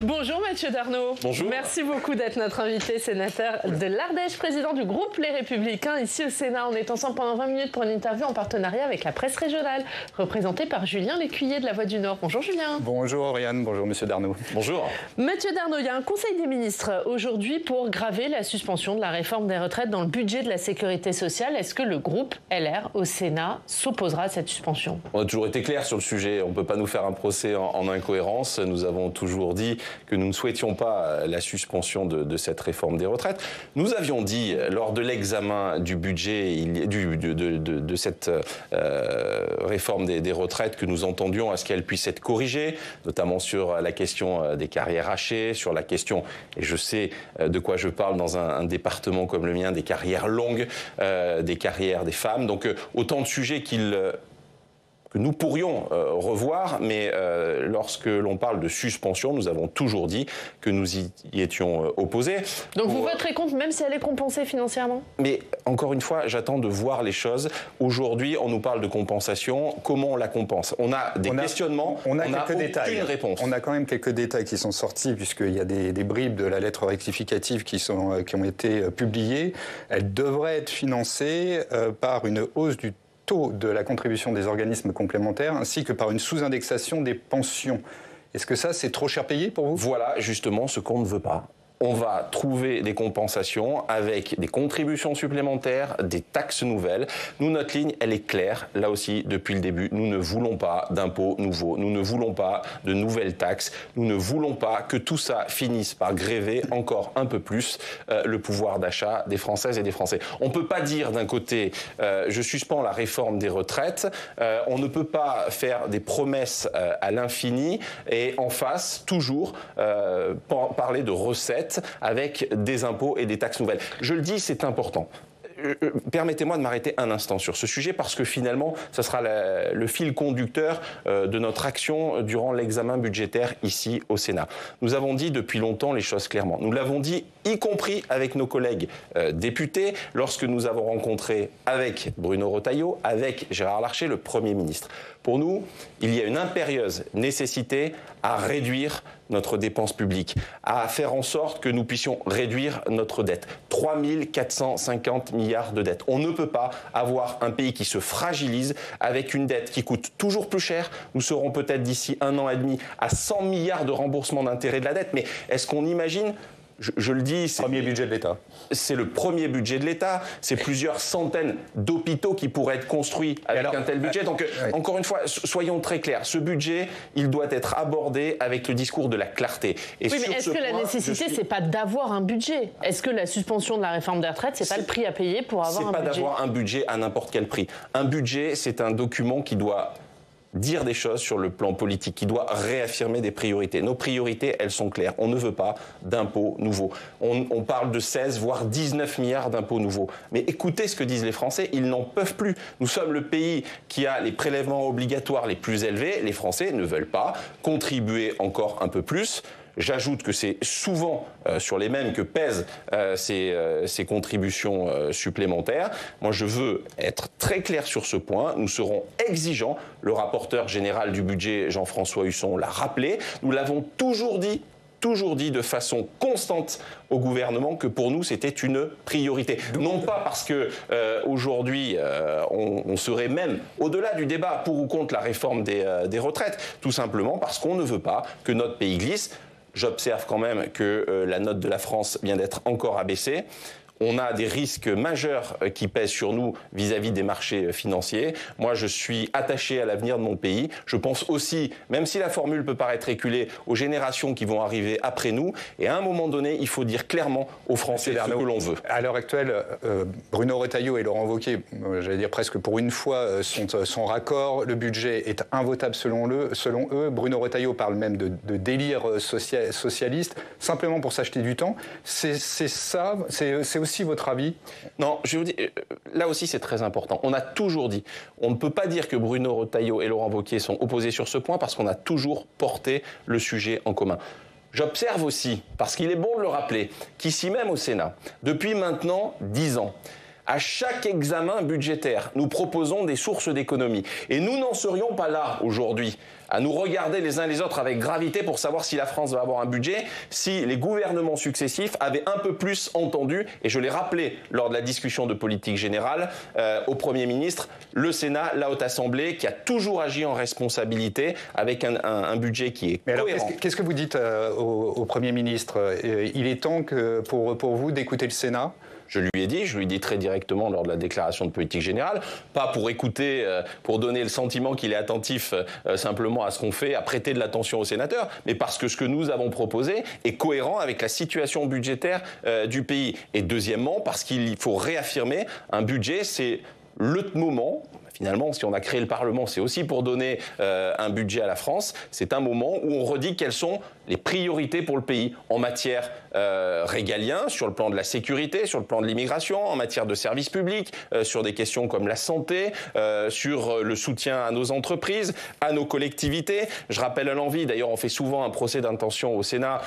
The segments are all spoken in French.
Bonjour Mathieu Darnaud. Bonjour. Merci beaucoup d'être notre invité, sénateur de l'Ardèche, président du groupe Les Républicains ici au Sénat. On est ensemble pendant 20 minutes pour une interview en partenariat avec la presse régionale, représentée par Julien Lécuyer de La Voix du Nord. Bonjour Julien. Bonjour Oriane, bonjour Monsieur Darnaud. Bonjour. Mathieu Darnaud, il y a un conseil des ministres aujourd'hui pour graver la suspension de la réforme des retraites dans le budget de la sécurité sociale. Est-ce que le groupe LR au Sénat s'opposera à cette suspension? On a toujours été clair sur le sujet. On ne peut pas nous faire un procès en incohérence. Nous avons toujours dit que nous ne souhaitions pas la suspension de cette réforme des retraites. Nous avions dit, lors de l'examen du budget de cette réforme des retraites, que nous entendions à ce qu'elle puisse être corrigée, notamment sur la question des carrières hachées, sur la question, et je sais de quoi je parle dans un département comme le mien, des carrières longues, des carrières des femmes. Donc autant de sujets que nous pourrions revoir, mais lorsque l'on parle de suspension, nous avons toujours dit que nous y étions opposés. Donc vous voterez contre même si elle est compensée financièrement? Mais encore une fois, j'attends de voir les choses. Aujourd'hui, on nous parle de compensation. Comment on la compense? On a des questionnements, on a quelques détails. Aucune réponse. On a quand même quelques détails qui sont sortis, puisqu'il y a des bribes de la lettre rectificative qui ont été publiées. Elle devrait être financée par une hausse du taux de la contribution des organismes complémentaires ainsi que par une sous-indexation des pensions. Est-ce que ça, c'est trop cher payé pour vous? Voilà justement ce qu'on ne veut pas. On va trouver des compensations avec des contributions supplémentaires, des taxes nouvelles. Nous, notre ligne, elle est claire. Là aussi, depuis le début, nous ne voulons pas d'impôts nouveaux. Nous ne voulons pas de nouvelles taxes. Nous ne voulons pas que tout ça finisse par gréver encore un peu plus le pouvoir d'achat des Françaises et des Français. On ne peut pas dire d'un côté, je suspends la réforme des retraites. On ne peut pas faire des promesses à l'infini et en face, toujours, parler de recettes avec des impôts et des taxes nouvelles. Je le dis, c'est important. Permettez-moi de m'arrêter un instant sur ce sujet parce que finalement, ça sera le fil conducteur de notre action durant l'examen budgétaire ici au Sénat. Nous avons dit depuis longtemps les choses clairement. Nous l'avons dit, y compris avec nos collègues députés, lorsque nous avons rencontré avec Bruno Retailleau, avec Gérard Larcher, le Premier ministre. Pour nous, il y a une impérieuse nécessité à réduire notre dépense publique, à faire en sorte que nous puissions réduire notre dette. 3 450 milliards de dettes. On ne peut pas avoir un pays qui se fragilise avec une dette qui coûte toujours plus cher. Nous serons peut-être d'ici 1 an et demi à 100 milliards de remboursement d'intérêts de la dette. Mais est-ce qu'on imagine... Je le dis, c'est premier budget de l'État. C'est le premier budget de l'État. C'est plusieurs centaines d'hôpitaux qui pourraient être construits avec un tel budget. Donc, encore une fois, soyons très clairs. Ce budget, il doit être abordé avec le discours de la clarté. Et oui, mais est-ce que la nécessité, c'est pas d'avoir un budget? Est-ce que la suspension de la réforme des retraites, c'est pas le prix à payer pour avoir un budget? C'est pas d'avoir un budget à n'importe quel prix. Un budget, c'est un document qui doit dire des choses sur le plan politique, qui doit réaffirmer des priorités. Nos priorités, elles sont claires. On ne veut pas d'impôts nouveaux. On parle de 16, voire 19 milliards d'impôts nouveaux. Mais écoutez ce que disent les Français, ils n'en peuvent plus. Nous sommes le pays qui a les prélèvements obligatoires les plus élevés. Les Français ne veulent pas contribuer encore un peu plus. J'ajoute que c'est souvent sur les mêmes que pèsent ces contributions supplémentaires. Moi, je veux être très clair sur ce point. Nous serons exigeants. Le rapporteur général du budget, Jean-François Husson, l'a rappelé. Nous l'avons toujours dit de façon constante au gouvernement que pour nous c'était une priorité. Non pas parce que aujourd'hui on serait même au-delà du débat pour ou contre la réforme des retraites, tout simplement parce qu'on ne veut pas que notre pays glisse. J'observe quand même que la note de la France vient d'être encore abaissée. On a des risques majeurs qui pèsent sur nous vis-à-vis des marchés financiers. Moi, je suis attaché à l'avenir de mon pays. Je pense aussi, même si la formule peut paraître éculée, aux générations qui vont arriver après nous. Et à un moment donné, il faut dire clairement aux Français ce que l'on veut. À l'heure actuelle, Bruno Retailleau et Laurent Wauquiez, j'allais dire presque pour une fois, sont raccords. Le budget est invotable selon eux. Bruno Retailleau parle même de délire socialiste, simplement pour s'acheter du temps. C'est aussi votre avis? Non, je vous dis, là aussi c'est très important. On a toujours dit, on ne peut pas dire que Bruno Retailleau et Laurent Wauquiez sont opposés sur ce point parce qu'on a toujours porté le sujet en commun. J'observe aussi, parce qu'il est bon de le rappeler, qu'ici même au Sénat, depuis maintenant 10 ans, à chaque examen budgétaire, nous proposons des sources d'économie. Et nous n'en serions pas là aujourd'hui à nous regarder les uns les autres avec gravité pour savoir si la France va avoir un budget, si les gouvernements successifs avaient un peu plus entendu, et je l'ai rappelé lors de la discussion de politique générale au Premier ministre, le Sénat, la Haute Assemblée, qui a toujours agi en responsabilité avec un budget qui est cohérent. Alors, qu'est-ce que vous dites au Premier ministre? Il est temps pour vous d'écouter le Sénat? Je lui ai dit très directement lors de la déclaration de politique générale, pas pour écouter, pour donner le sentiment qu'il est attentif simplement à ce qu'on fait, à prêter de l'attention aux sénateurs, mais parce que ce que nous avons proposé est cohérent avec la situation budgétaire du pays. Et deuxièmement, parce qu'il faut réaffirmer un budget, c'est le moment. Finalement, si on a créé le Parlement, c'est aussi pour donner un budget à la France. C'est un moment où on redit quelles sont les priorités pour le pays en matière régalien, sur le plan de la sécurité, sur le plan de l'immigration, en matière de services publics, sur des questions comme la santé, sur le soutien à nos entreprises, à nos collectivités. Je rappelle à l'envi, d'ailleurs on fait souvent un procès d'intention au Sénat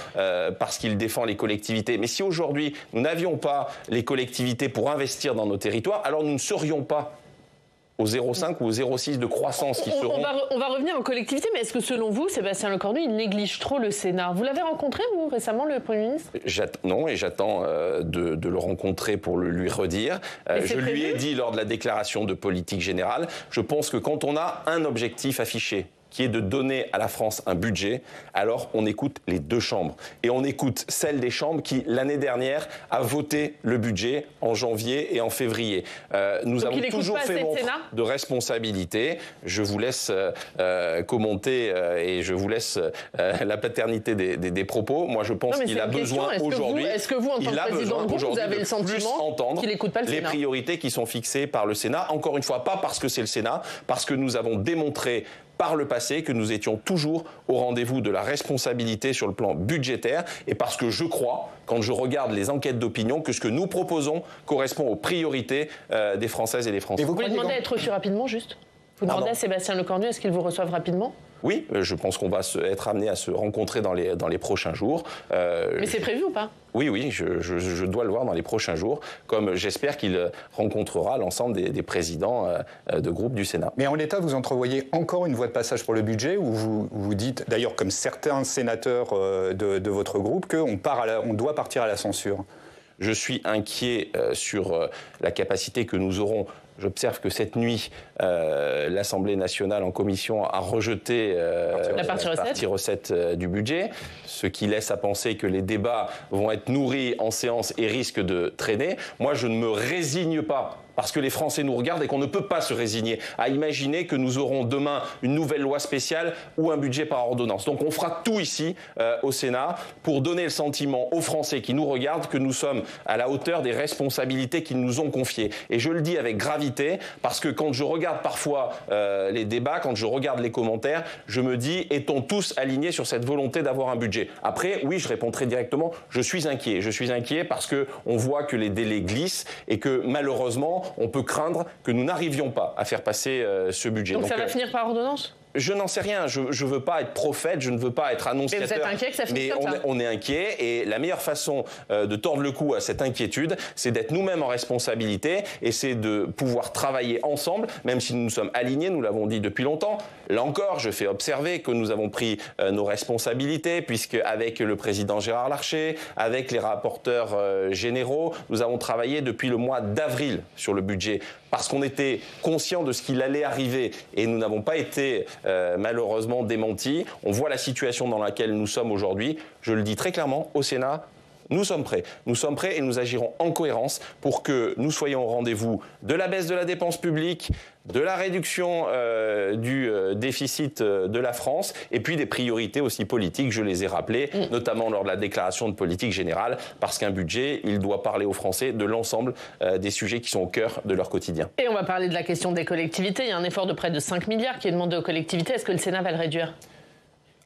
parce qu'il défend les collectivités. Mais si aujourd'hui nous n'avions pas les collectivités pour investir dans nos territoires, alors nous ne serions pas au 0,5 ou au 0,6 de croissance qui seront... On va revenir en collectivité, mais est-ce que selon vous, Sébastien Lecornu, il néglige trop le Sénat? Vous l'avez rencontré, vous, récemment, le Premier ministre? Non, et j'attends de le rencontrer pour le lui redire. Je lui ai dit lors de la déclaration de politique générale, je pense que quand on a un objectif affiché, qui est de donner à la France un budget, alors on écoute les deux chambres. Et on écoute celle des chambres qui, l'année dernière, a voté le budget en janvier et en février. Nous avons toujours fait montre de responsabilité. Je vous laisse commenter et je vous laisse la paternité des propos. Moi, je pense qu'il a besoin aujourd'hui... Est-ce que vous, en tant que président de groupe, vous avez le sentiment qu'il n'écoute pas le Sénat? Les priorités qui sont fixées par le Sénat, encore une fois, pas parce que c'est le Sénat, parce que nous avons démontré par le passé que nous étions toujours au rendez-vous de la responsabilité sur le plan budgétaire et parce que je crois, quand je regarde les enquêtes d'opinion, que ce que nous proposons correspond aux priorités des Françaises et des Français. Et vous demandez à être reçu rapidement, juste? Vous demandez à Sébastien Lecornu, est-ce qu'il vous reçoive rapidement? Oui, je pense qu'on va être amené à se rencontrer dans les prochains jours. Mais c'est prévu ou pas? Oui, je dois le voir dans les prochains jours, comme j'espère qu'il rencontrera l'ensemble des présidents de groupe du Sénat. Mais en l'état, vous entrevoyez encore une voie de passage pour le budget, où vous dites, d'ailleurs comme certains sénateurs de votre groupe, qu'on doit partir à la censure? Je suis inquiet sur la capacité que nous aurons. J'observe que cette nuit, l'Assemblée nationale en commission a rejeté la partie recette du budget, ce qui laisse à penser que les débats vont être nourris en séance et risquent de traîner. Moi, je ne me résigne pas, parce que les Français nous regardent et qu'on ne peut pas se résigner à imaginer que nous aurons demain une nouvelle loi spéciale ou un budget par ordonnance. Donc on fera tout ici au Sénat pour donner le sentiment aux Français qui nous regardent que nous sommes à la hauteur des responsabilités qu'ils nous ont confiées. Et je le dis avec gravité parce que quand je regarde parfois les débats, quand je regarde les commentaires, je me dis, est-on tous alignés sur cette volonté d'avoir un budget? Après, oui, je réponds très directement, je suis inquiet. Je suis inquiet parce qu'on voit que les délais glissent et que malheureusement, on peut craindre que nous n'arrivions pas à faire passer ce budget. Donc ça va finir par ordonnance? Je n'en sais rien, je ne veux pas être prophète, je ne veux pas être annonciateur. Mais vous êtes inquiet que ça finisse comme ça? On est inquiet et la meilleure façon de tordre le cou à cette inquiétude, c'est d'être nous-mêmes en responsabilité et c'est de pouvoir travailler ensemble, même si nous nous sommes alignés, nous l'avons dit depuis longtemps. Là encore, je fais observer que nous avons pris nos responsabilités puisque avec le président Gérard Larcher, avec les rapporteurs généraux, nous avons travaillé depuis le mois d'avril sur le budget parce qu'on était conscient de ce qu'il allait arriver et nous n'avons pas été malheureusement démentis. On voit la situation dans laquelle nous sommes aujourd'hui. Je le dis très clairement, au Sénat, nous sommes prêts. Nous sommes prêts et nous agirons en cohérence pour que nous soyons au rendez-vous de la baisse de la dépense publique, de la réduction du déficit de la France et puis des priorités aussi politiques, je les ai rappelées, notamment lors de la déclaration de politique générale, parce qu'un budget, il doit parler aux Français de l'ensemble des sujets qui sont au cœur de leur quotidien. Et on va parler de la question des collectivités. Il y a un effort de près de 5 milliards qui est demandé aux collectivités. Est-ce que le Sénat va le réduire ?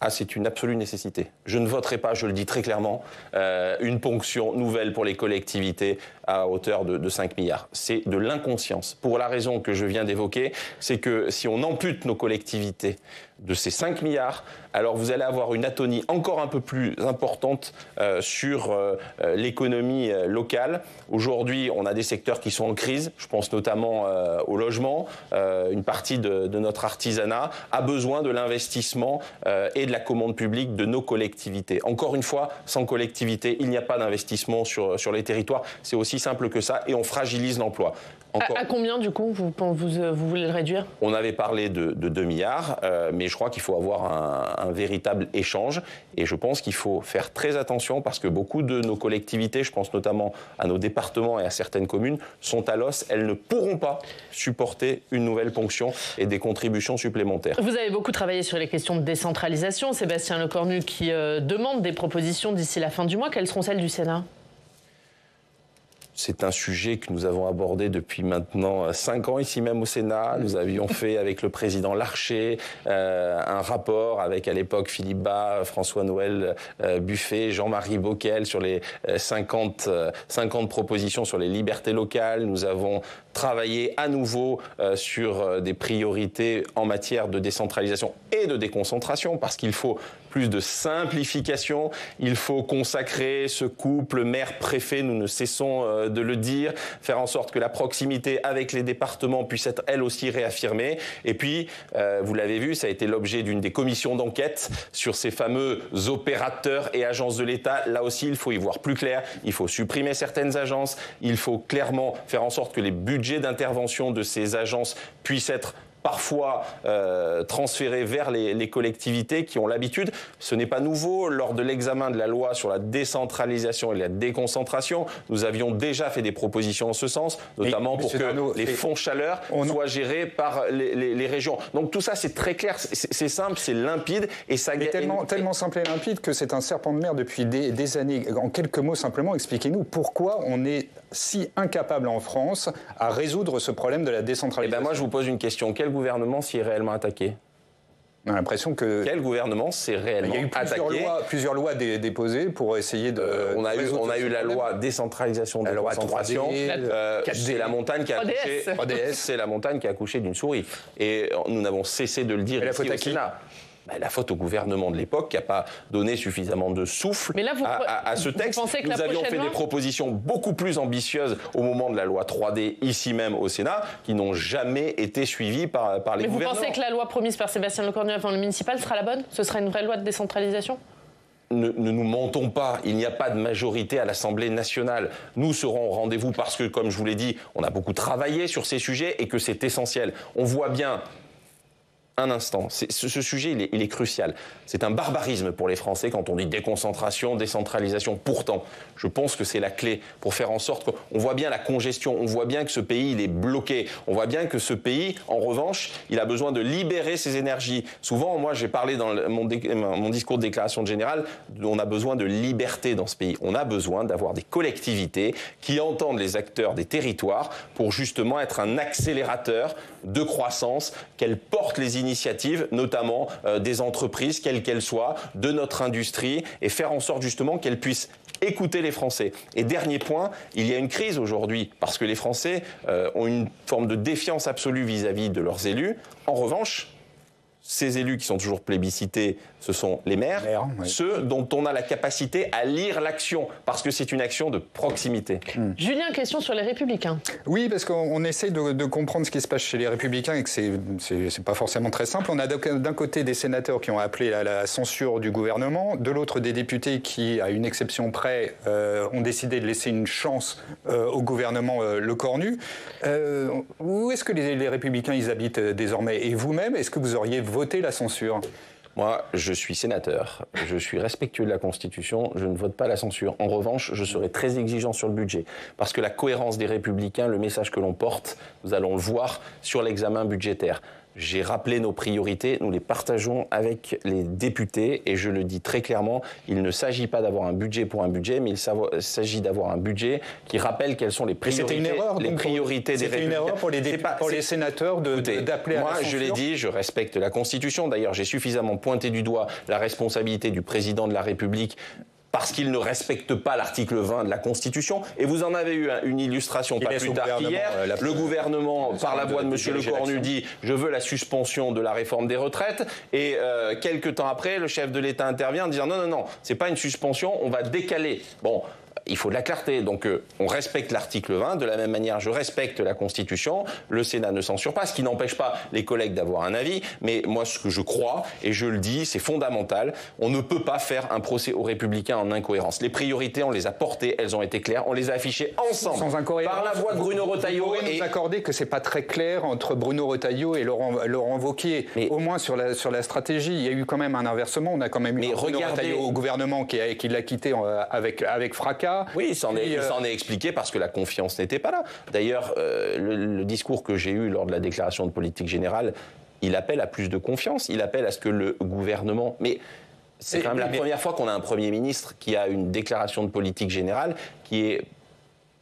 Ah, c'est une absolue nécessité. Je ne voterai pas, je le dis très clairement, une ponction nouvelle pour les collectivités à hauteur de 5 milliards. C'est de l'inconscience. Pour la raison que je viens d'évoquer, c'est que si on ampute nos collectivités de ces 5 milliards, alors vous allez avoir une atonie encore un peu plus importante sur l'économie locale. Aujourd'hui, on a des secteurs qui sont en crise. Je pense notamment au logement. Une partie de notre artisanat a besoin de l'investissement et de la commande publique de nos collectivités. Encore une fois, sans collectivité, il n'y a pas d'investissement sur les territoires. C'est aussi simple que ça et on fragilise l'emploi. À combien, du coup, vous voulez le réduire? On avait parlé de 2 milliards, mais je crois qu'il faut avoir un véritable échange. Et je pense qu'il faut faire très attention parce que beaucoup de nos collectivités, je pense notamment à nos départements et à certaines communes, sont à l'os. Elles ne pourront pas supporter une nouvelle ponction et des contributions supplémentaires. Vous avez beaucoup travaillé sur les questions de décentralisation. Sébastien Lecornu qui demande des propositions d'ici la fin du mois. Quelles seront celles du Sénat ? C'est un sujet que nous avons abordé depuis maintenant 5 ans ici même au Sénat. Nous avions fait avec le président Larcher un rapport avec à l'époque Philippe Bas, François-Noël Buffet, Jean-Marie Bockel sur les 50 propositions sur les libertés locales. Nous avons travaillé à nouveau sur des priorités en matière de décentralisation et de déconcentration parce qu'il faut plus de simplification. Il faut consacrer ce couple maire-préfet, nous ne cessons de le dire, faire en sorte que la proximité avec les départements puisse être elle aussi réaffirmée. Et puis, vous l'avez vu, ça a été l'objet d'une des commissions d'enquête sur ces fameux opérateurs et agences de l'État. Là aussi, il faut y voir plus clair. Il faut supprimer certaines agences. Il faut clairement faire en sorte que les budgets d'intervention de ces agences puissent être parfois transférés vers les collectivités qui ont l'habitude. Ce n'est pas nouveau. Lors de l'examen de la loi sur la décentralisation et la déconcentration, nous avions déjà fait des propositions en ce sens, notamment pour que les fonds chaleur soient gérés par les régions. Donc tout ça, c'est très clair, c'est simple, c'est limpide. Et ça tellement simple et limpide que c'est un serpent de mer depuis des années. En quelques mots simplement, expliquez-nous pourquoi on est si incapable en France à résoudre ce problème de la décentralisation. Moi, je vous pose une question. Quel gouvernement s'y est réellement attaqué ? On a l'impression que... Quel gouvernement s'est réellement attaqué ? Il y a eu plusieurs lois déposées pour essayer de... On a eu la loi décentralisation de déconcentration. C'est la montagne qui a accouché. C'est la montagne qui a accouché d'une souris. Et nous n'avons cessé de le dire ici au Sénat. La faute au gouvernement de l'époque qui n'a pas donné suffisamment de souffle à ce texte. Nous avions fait des propositions beaucoup plus ambitieuses au moment de la loi 3D, ici même au Sénat, qui n'ont jamais été suivies par les gouvernements. Mais vous pensez que la loi promise par Sébastien Lecornu avant le municipal sera la bonne ? Ce sera une vraie loi de décentralisation ? Ne nous mentons pas, il n'y a pas de majorité à l'Assemblée nationale. Nous serons au rendez-vous parce que, comme je vous l'ai dit, on a beaucoup travaillé sur ces sujets et que c'est essentiel. On voit bien... Un instant, ce sujet, il est crucial. C'est un barbarisme pour les Français quand on dit déconcentration, décentralisation. Pourtant, je pense que c'est la clé pour faire en sorte qu'on voit bien la congestion, on voit bien que ce pays, il est bloqué. On voit bien que ce pays, en revanche, il a besoin de libérer ses énergies. Souvent, moi, j'ai parlé dans mon discours de déclaration générale, on a besoin de liberté dans ce pays. On a besoin d'avoir des collectivités qui entendent les acteurs des territoires pour justement être un accélérateur de croissance, qu'elles portent les initiatives, notamment des entreprises, quelles qu'elles soient, de notre industrie, et faire en sorte justement qu'elles puissent écouter les Français. Et dernier point, il y a une crise aujourd'hui, parce que les Français ont une forme de défiance absolue vis-à-vis de leurs élus. En revanche, ces élus qui sont toujours plébiscités, ce sont les maires, ceux dont on a la capacité à lire l'action, parce que c'est une action de proximité. Julien, question sur les Républicains. Oui, parce qu'on essaie de comprendre ce qui se passe chez les Républicains et que c'est pas forcément très simple. On a d'un côté des sénateurs qui ont appelé à la censure du gouvernement, de l'autre des députés qui, à une exception près, ont décidé de laisser une chance au gouvernement Lecornu. Où est-ce que les Républicains ils habitent désormais ? Et vous-même, est-ce que vous auriez voté la censure ? Moi, je suis sénateur, je suis respectueux de la Constitution, je ne vote pas la censure. En revanche, je serai très exigeant sur le budget. Parce que la cohérence des Républicains, le message que l'on porte, nous allons le voir sur l'examen budgétaire. J'ai rappelé nos priorités, nous les partageons avec les députés et je le dis très clairement, il ne s'agit pas d'avoir un budget pour un budget, mais il s'agit d'avoir un budget qui rappelle quelles sont les priorités, des Républicains. C'était une erreur pour les sénateurs d'appeler à la censure. Moi, je l'ai dit, je respecte la Constitution. D'ailleurs, j'ai suffisamment pointé du doigt la responsabilité du président de la République parce qu'ils ne respectent pas l'article 20 de la Constitution. Et vous en avez eu une illustration pas plus tard qu'hier. Le gouvernement, par la voix de M. Lecornu, dit « je veux la suspension de la réforme des retraites ». Et quelques temps après, le chef de l'État intervient en disant « non, non, non, c'est pas une suspension, on va décaler ». Bon. Il faut de la clarté. Donc, on respecte l'article 20. De la même manière, je respecte la Constitution. Le Sénat ne censure pas, ce qui n'empêche pas les collègues d'avoir un avis. Mais moi, ce que je crois, et je le dis, c'est fondamental, on ne peut pas faire un procès aux Républicains en incohérence. Les priorités, on les a portées, elles ont été claires, on les a affichées ensemble. Sans incohérence. Par la voix de Bruno Retailleau. Vous pourrez nous accorder que c'est pas très clair entre Bruno Retailleau et Laurent Wauquiez. Mais au moins sur la stratégie, il y a eu quand même un inversement. On a quand même eu Bruno Retailleau au gouvernement qui l'a quitté avec fracas. Oui, il s'en est expliqué parce que la confiance n'était pas là. D'ailleurs, le discours que j'ai eu lors de la déclaration de politique générale, il appelle à plus de confiance, il appelle à ce que le gouvernement... Mais c'est quand même la première fois qu'on a un Premier ministre qui a une déclaration de politique générale qui est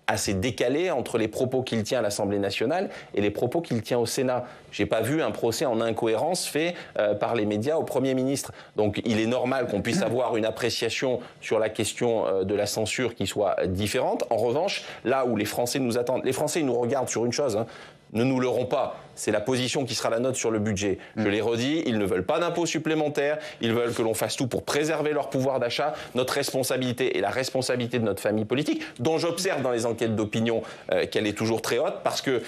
assez décalé entre les propos qu'il tient à l'Assemblée nationale et les propos qu'il tient au Sénat. J'ai pas vu un procès en incohérence fait par les médias au Premier ministre. Donc il est normal qu'on puisse avoir une appréciation sur la question de la censure qui soit différente. En revanche, là où les Français nous attendent, les Français ils nous regardent sur une chose, ne nous leurrons pas, c'est la position qui sera la nôtre sur le budget. Je l'ai redit, ils ne veulent pas d'impôts supplémentaires, ils veulent que l'on fasse tout pour préserver leur pouvoir d'achat. Notre responsabilité et la responsabilité de notre famille politique, dont j'observe dans les enquêtes d'opinion qu'elle est toujours très haute, parce que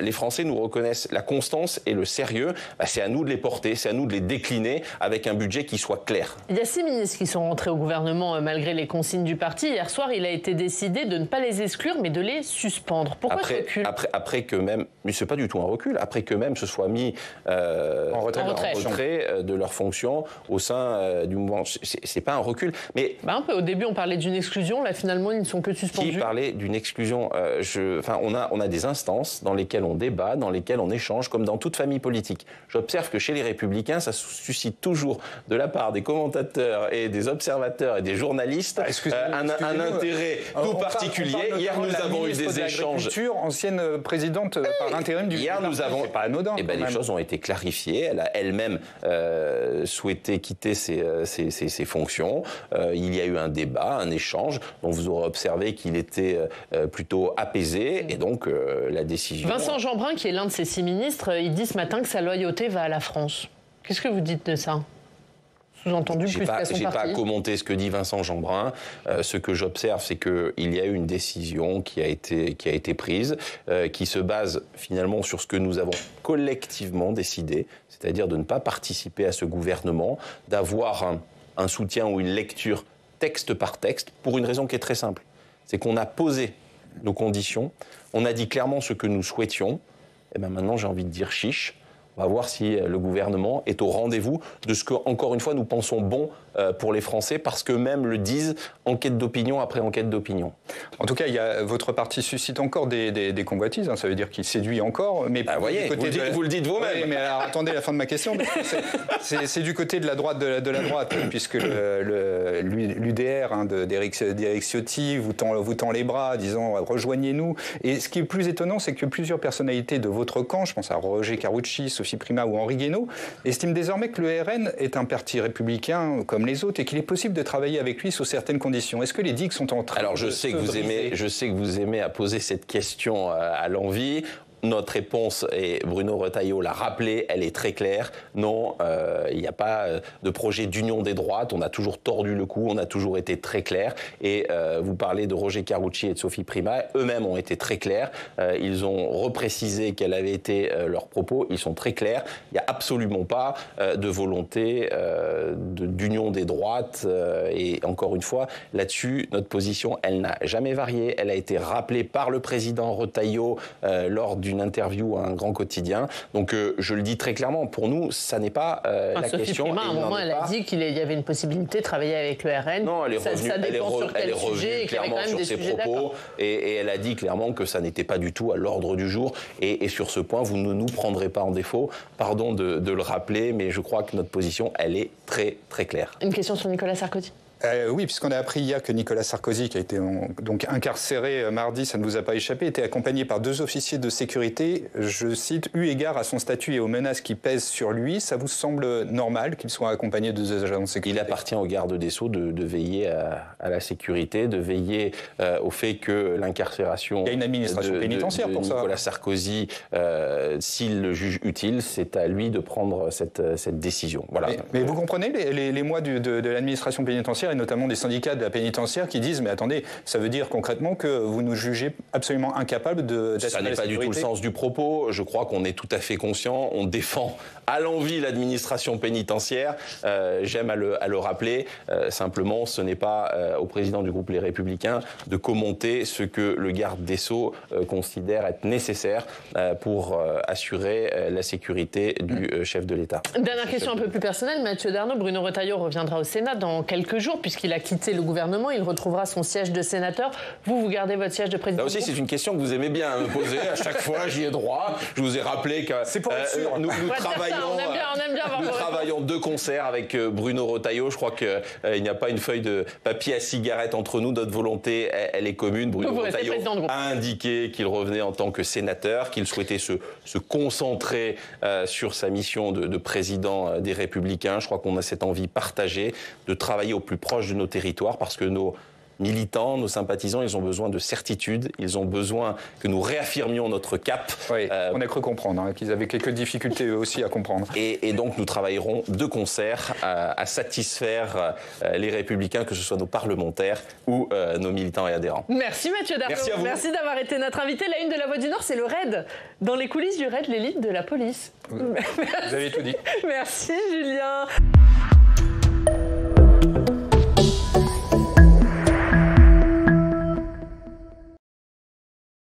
les Français nous reconnaissent la constance et le sérieux. C'est à nous de les porter, c'est à nous de les décliner avec un budget qui soit clair. Il y a 6 ministres qui sont rentrés au gouvernement malgré les consignes du parti. Hier soir, il a été décidé de ne pas les exclure, mais de les suspendre. Pourquoi ce recul ? Après que même... Mais c'est pas du tout un recul. Après qu'eux-mêmes se soient mis en retrait de leurs fonctions au sein du mouvement, c'est pas un recul. Mais un peu. Au début, on parlait d'une exclusion. Là, finalement, ils ne sont que suspendus. Qui parlait d'une exclusion on a des instances dans lesquelles on débat, dans lesquelles on échange, comme dans toute famille politique. J'observe que chez les Républicains, ça suscite toujours de la part des commentateurs et des observateurs et des journalistes un intérêt tout particulier. Hier, nous avons eu des échanges. Ancienne présidente par intérim du Hier, nous avons... C'est pas anodin. Les choses ont été clarifiées. Elle a elle-même souhaité quitter ses fonctions. Il y a eu un débat, un échange, dont vous aurez observé qu'il était plutôt apaisé. Et donc, la décision... Vincent Jeanbrun, qui est l'un de ces 6 ministres, il dit ce matin que sa loyauté va à la France. Qu'est-ce que vous dites de ça ? Sous-entendu, plus qu'à son parti. Je n'ai pas à commenter ce que dit Vincent Jeanbrun. Ce que j'observe, c'est qu'il y a eu une décision qui a été prise, qui se base finalement sur ce que nous avons collectivement décidé, c'est-à-dire de ne pas participer à ce gouvernement, d'avoir un soutien ou une lecture texte par texte, pour une raison qui est très simple. C'est qu'on a posé nos conditions, on a dit clairement ce que nous souhaitions, et bien maintenant j'ai envie de dire chiche. On va voir si le gouvernement est au rendez-vous de ce que, encore une fois, nous pensons bon pour les Français, parce qu'eux-mêmes le disent, enquête d'opinion après enquête d'opinion. En tout cas, votre parti suscite encore des convoitises, ça veut dire qu'il séduit encore. Mais voyez, vous le dites vous-même. Oui, mais alors, attendez la fin de ma question. C'est du côté de la droite, puisque l'UDR d'Éric Ciotti vous tend les bras, disant rejoignez-nous. Et ce qui est plus étonnant, c'est que plusieurs personnalités de votre camp, je pense à Roger Karoutchi, Sophie Primas ou Henri Guénaud, estiment désormais que le RN est un parti républicain comme les autres et qu'il est possible de travailler avec lui sous certaines conditions. Est-ce que les digues sont en train de je sais que vous aimez à poser cette question à l'envi. Notre réponse, et Bruno Retailleau l'a rappelé, elle est très claire. Non, il n'y a pas de projet d'union des droites. On a toujours tordu le cou, on a toujours été très clair. Et vous parlez de Roger Karoutchi et de Sophie Primas. Eux-mêmes ont été très clairs. Ils ont reprécisé quels avaient été leurs propos. Ils sont très clairs. Il n'y a absolument pas de volonté d'union des droites. Et encore une fois, là-dessus, notre position, elle n'a jamais varié. Elle a été rappelée par le président Retailleau lors d'une interview à un grand quotidien. Donc je le dis très clairement, pour nous, ça n'est pas la Sophie question. Primas, à un moment, elle a dit qu'il y avait une possibilité de travailler avec le RN. Non, elle est revenue, ça dépend sur quel sujet, clairement sur ses propos, et elle a dit clairement que ça n'était pas du tout à l'ordre du jour. Et sur ce point, vous ne nous prendrez pas en défaut. Pardon de le rappeler, mais je crois que notre position, elle est très, très claire. Une question sur Nicolas Sarkozy. Oui, puisqu'on a appris hier que Nicolas Sarkozy, qui a été donc incarcéré mardi, ça ne vous a pas échappé, était accompagné par 2 officiers de sécurité. Je cite, eu égard à son statut et aux menaces qui pèsent sur lui, ça vous semble normal qu'il soit accompagné de 2 agents de sécurité? Il appartient au garde des Sceaux de veiller à la sécurité, de veiller au fait que l'incarcération Il y a une administration pénitentiaire pour ça. Nicolas Sarkozy, s'il le juge utile, c'est à lui de prendre cette décision. Voilà. Mais vous comprenez les mois de l'administration pénitentiaire et notamment des syndicats de la pénitentiaire qui disent mais attendez, ça veut dire concrètement que vous nous jugez absolument incapables d'assurer la sécurité. Ça n'est pas du tout le sens du propos. Je crois qu'on est tout à fait conscient. On défend à l'envi l'administration pénitentiaire. J'aime à le rappeler. Simplement, ce n'est pas au président du groupe Les Républicains de commenter ce que le garde des Sceaux considère être nécessaire pour assurer la sécurité du chef de l'État. Dernière question un peu plus personnelle. Mathieu Darnaud, Bruno Retailleau reviendra au Sénat dans quelques jours puisqu'il a quitté le gouvernement. Il retrouvera son siège de sénateur. Vous gardez votre siège de président? Là aussi, c'est une question que vous aimez bien me poser. À chaque fois, j'y ai droit. Je vous ai rappelé que nous travaillons de concert avec Bruno Retailleau. Je crois qu'il n'y a pas une feuille de papier à cigarette entre nous. Notre volonté, elle est commune. Bruno Retailleau a indiqué qu'il revenait en tant que sénateur, qu'il souhaitait se concentrer sur sa mission de président des Républicains. Je crois qu'on a cette envie partagée de travailler au plus proche de nos territoires parce que nos militants, nos sympathisants, ils ont besoin de certitude, ils ont besoin que nous réaffirmions notre cap. Oui, on a cru comprendre qu'ils avaient quelques difficultés eux aussi à comprendre. Et donc nous travaillerons de concert à satisfaire les Républicains, que ce soit nos parlementaires ou nos militants et adhérents. Merci Mathieu Darnaud. Merci à vous. Merci d'avoir été notre invité. La une de La Voix du Nord, c'est le RAID. Dans les coulisses du RAID, l'élite de la police. Vous avez tout dit. Merci Julien.